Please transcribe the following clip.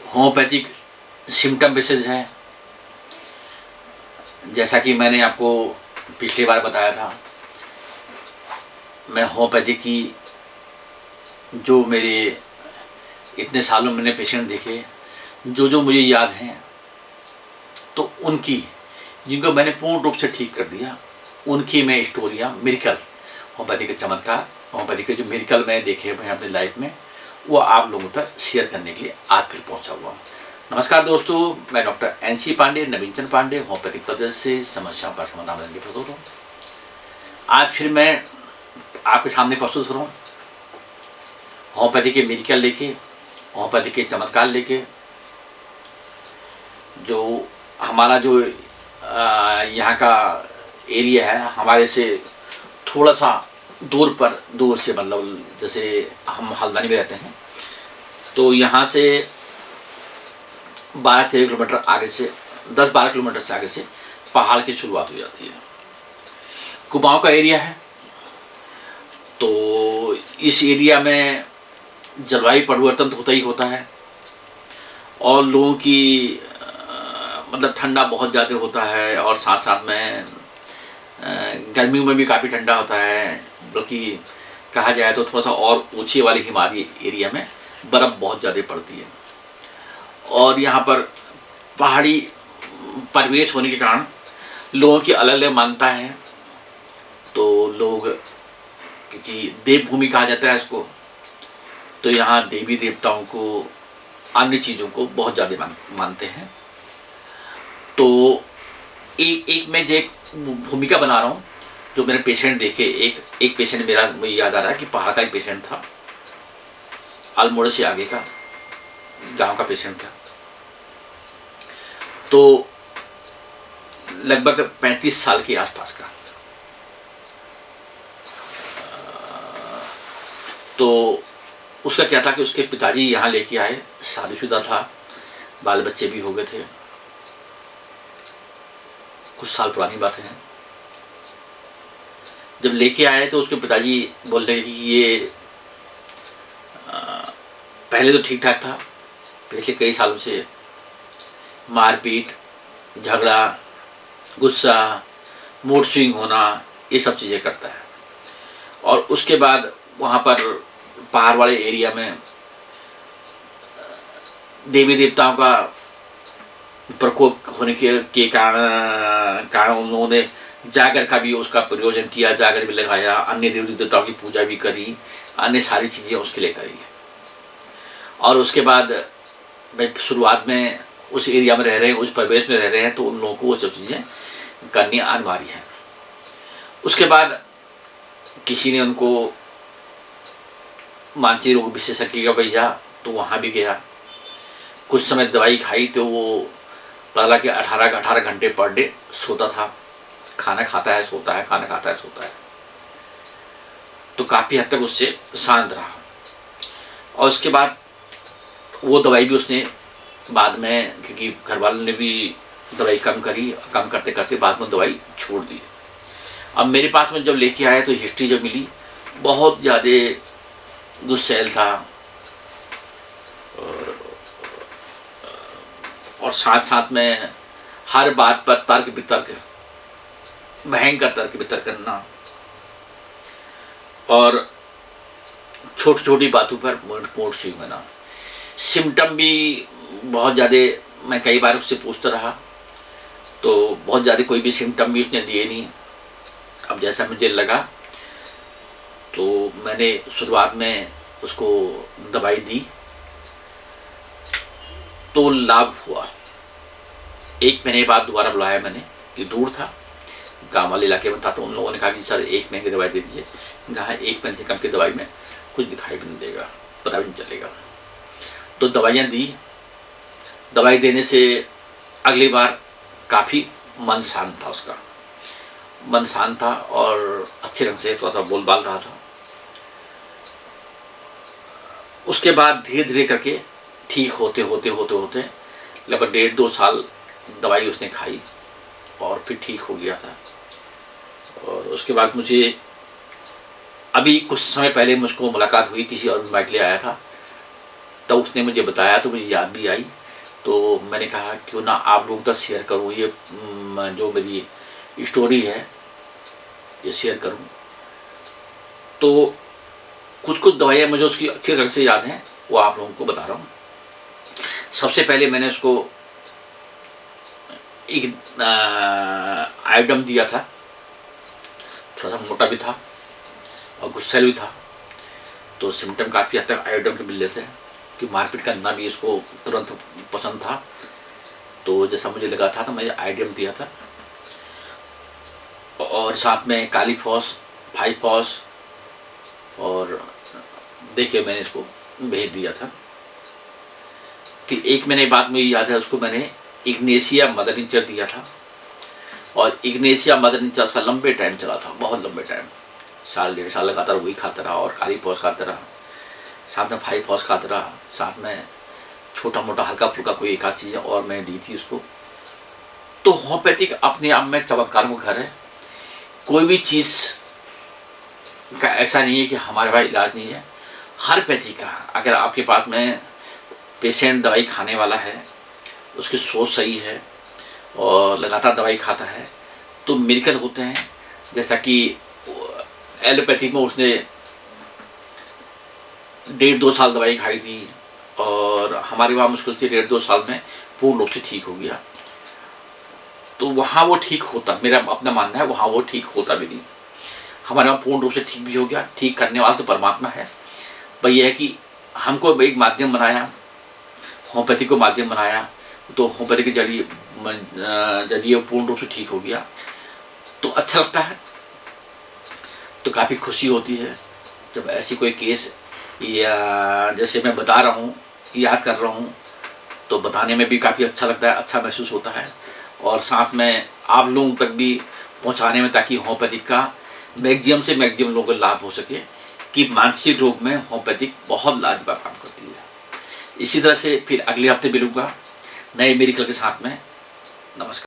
Homeopathic symptom basis है। जैसा कि मैंने आपको पिछली बार बताया था, मैं होम्योपैथी की जो मेरे इतने सालों मैंने पेशेंट देखे, जो मुझे याद हैं, तो उनकी जिनको मैंने पूर्ण रूप से ठीक कर दिया, उनकी मैं स्टोरियाँ, मिरेकल, होम्योपैथी के चमत्कार, होम्योपैथी के जो मिरेकल मैंने देखे हैं अपनी लाइफ में, वो आप लोगों तक शेयर करने के लिए आज फिर पहुंचा हुआ हूँ। नमस्कार दोस्तों, मैं डॉक्टर एनसी पांडे, नवीन चंद्र पांडे, होम्योपैथिक पद्धति से समस्याओं का समाधान करने के प्रस्तुत हूँ। आज फिर मैं आपके सामने प्रस्तुत हो रहा हूँ होम्योपैथी के मिरेकल लेके, होम्योपैथी के चमत्कार लेके। जो हमारा जो यहाँ का एरिया है, हमारे से थोड़ा सा दूर से मतलब जैसे हम हल्द्वानी में रहते हैं, तो यहाँ से 12-13 किलोमीटर आगे से, 10-12 किलोमीटर से आगे से पहाड़ की शुरुआत हो जाती है। कुमाऊँ का एरिया है, तो इस एरिया में जलवायु परिवर्तन तो होता ही होता है, और लोगों की मतलब ठंडा बहुत ज़्यादा होता है, और साथ साथ में गर्मियों में भी काफ़ी ठंडा होता है। बल्कि कहा जाए तो थोड़ा सा और ऊंचे वाले हिमालय एरिया में बर्फ़ बहुत ज़्यादा पड़ती है, और यहाँ पर पहाड़ी परिवेश होने के कारण लोगों की अलग अलग मान्यता है। तो लोग, क्योंकि देवभूमि कहा जाता है इसको, तो यहाँ देवी देवताओं को, अन्य चीज़ों को बहुत ज़्यादा मानते हैं। तो एक मैं जो एक भूमिका बना रहा हूँ, जो मेरे पेशेंट देखे, एक पेशेंट मेरा मुझे याद आ रहा है कि पहाड़ का एक पेशेंट था, अल्मोड़ा से आगे का गांव का पेशेंट था। तो लगभग 35 साल के आसपास का। तो उसका क्या था कि उसके पिताजी यहाँ लेके आए, शादीशुदा था, बाल बच्चे भी हो गए थे, कुछ साल पुरानी बातें हैं। जब लेके आए तो उसके पिताजी बोल रहे कि ये पहले तो ठीक ठाक था, पिछले कई सालों से मारपीट, झगड़ा, गुस्सा, मूड स्विंग होना, ये सब चीज़ें करता है। और उसके बाद वहाँ पर पहाड़ वाले एरिया में देवी देवताओं का प्रकोप होने के कारण उन लोगों ने जागर का भी उसका प्रयोजन किया, जागर भी लगाया, अन्य देवी देवताओं की पूजा भी करी, अन्य सारी चीज़ें उसके लिए करी। और उसके बाद भाई शुरुआत में उस एरिया में रह रहे हैं, उस परिवेश में रह रहे हैं, तो उन लोगों को वो सब चीज़ें करनी अनिवार्य है। उसके बाद किसी ने उनको मानसिक रोग विशेषज्ञ का भेजा, तो वहाँ भी गया। कुछ समय दवाई खाई तो वो पता कि 18 घंटे पर डे सोता था, खाना खाता है सोता है, खाना खाता है सोता है। तो काफ़ी हद तक उससे शांत रहा। और उसके बाद वो दवाई भी उसने बाद में, क्योंकि घर वालों ने भी दवाई कम करी, कम करते करते बाद में दवाई छोड़ दी। अब मेरे पास में जब लेके आया तो हिस्ट्री जब मिली, बहुत ज़्यादा गुस्सैल था, और साथ साथ में हर बात पर तर्क वितर्क, भयंकर तर्क वितर्क करना, और छोटी छोटी बातों पर मूड स्विंग होना। सिम्टम भी बहुत ज़्यादा, मैं कई बार उससे पूछता रहा, तो बहुत ज़्यादा कोई भी सिम्टम भी उसने दिए नहीं। अब जैसा मुझे लगा, तो मैंने शुरुआत में उसको दवाई दी, तो लाभ हुआ। 1 महीने बाद दोबारा बुलाया मैंने, कि दूर था, गांव वाले इलाके में था, तो उन लोगों ने कहा कि सर 1 महीने की दवाई दे दीजिए। कहा 1 महीने से कम की दवाई में कुछ दिखाई भी नहीं देगा, पता भी नहीं चलेगा। तो दवाइयाँ दी। दवाई देने से अगली बार काफ़ी मन शांत था, उसका मन शांत था, और अच्छे ढंग से थोड़ा सा बोल बाल रहा था। उसके बाद धीरे धीरे करके ठीक होते होते होते होते लगभग 1.5-2 साल दवाई उसने खाई, और फिर ठीक हो गया था। और उसके बाद मुझे अभी कुछ समय पहले मुझको मुलाकात हुई, किसी और बीमारी के लिए आया था, तब उसने मुझे बताया तो मुझे याद भी आई, तो मैंने कहा क्यों ना आप लोगों के साथ शेयर करूँ, ये जो मेरी स्टोरी है ये शेयर करूँ। तो कुछ कुछ दवाइयाँ मुझे उसकी अच्छी तरह से याद हैं, वो आप लोगों को बता रहा हूँ। सबसे पहले मैंने उसको एक आयोडम दिया था, थोड़ा सा मोटा भी था और गुस्सैल भी था, तो सिम्टम काफ़ी हद तक आयोडम के मिल रहे थे कि मारपीट करना भी इसको तुरंत पसंद था। तो जैसा मुझे लगा था तो मैंने आयोडम दिया था, और साथ में कालीफॉस, 5-फॉस, और देखिए मैंने इसको भेज दिया था। फिर एक महीने बाद मुझे याद है उसको मैंने इग्नेशिया मदर नेचर दिया था, और इग्नेशिया मदर नेचर उसका लंबे टाइम चला था, बहुत लंबे टाइम, 1.5 साल लगातार वही खाता रहा, और कालीफॉस खाता रहा, साथ में 5-फॉस खाता रहा, साथ में छोटा मोटा हल्का फुल्का कोई एक आध चीज़ें और मैंने दी थी उसको। तो होम्योपैथिक अपने आप में चमत्कारों का घर है। कोई भी चीज़ का ऐसा नहीं है कि हमारे पास इलाज नहीं है। हर पैथी का, अगर आपके पास में पेशेंट दवाई खाने वाला है, उसकी सोच सही है और लगातार दवाई खाता है, तो मिरेकल होते हैं। जैसा कि एलोपैथिक में उसने 1.5-2 साल दवाई खाई थी, और हमारे वहाँ मुश्किल से 1.5-2 साल में पूर्ण रूप से ठीक हो गया। तो वहाँ वो ठीक होता, मेरा अपना मानना है, वहाँ वो ठीक होता भी नहीं। हमारे वहाँ पूर्ण रूप से ठीक भी हो गया। ठीक करने वाला तो परमात्मा है, पर यह है कि हमको एक माध्यम बनाया, होम्योपैथी को माध्यम बनाया, तो होम्योपैथी के जरिए पूर्ण रूप से ठीक हो गया। तो अच्छा लगता है, तो काफ़ी खुशी होती है जब ऐसी कोई केस, या जैसे मैं बता रहा हूँ, याद कर रहा हूँ, तो बताने में भी काफ़ी अच्छा लगता है, अच्छा महसूस होता है, और साथ में आप लोगों तक भी पहुँचाने में, ताकि होम्योपैथिक का मैक्सिमम से मैक्सिमम लोगों को लाभ हो सके, कि मानसिक रोग में होम्योपैथिक बहुत लाजवाब काम करती है। इसी तरह से फिर अगले हफ्ते मिलूँगा नए मेडिकल के साथ में। नमस्कार।